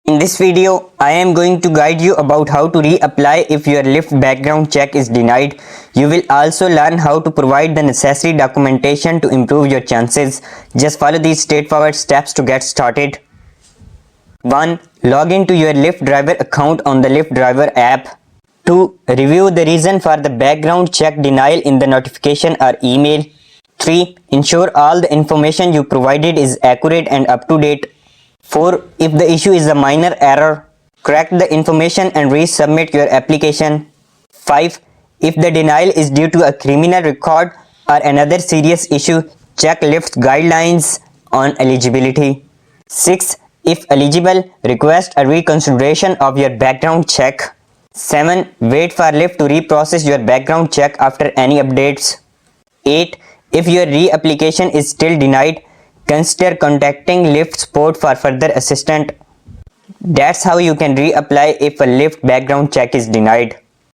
In this video, I am going to guide you about how to reapply if your Lyft background check is denied. You will also learn how to provide the necessary documentation to improve your chances. Just follow these straightforward steps to get started. 1. Log into your Lyft driver account on the Lyft driver app. 2. Review the reason for the background check denial in the notification or email. 3. Ensure all the information you provided is accurate and up to date. 4. If the issue is a minor error, correct the information and resubmit your application. 5. If the denial is due to a criminal record or another serious issue, check Lyft's guidelines on eligibility. 6. If eligible, request a reconsideration of your background check. 7. Wait for Lyft to reprocess your background check after any updates. 8. If your reapplication is still denied, consider contacting Lyft support for further assistance. That's how you can reapply if a Lyft background check is denied.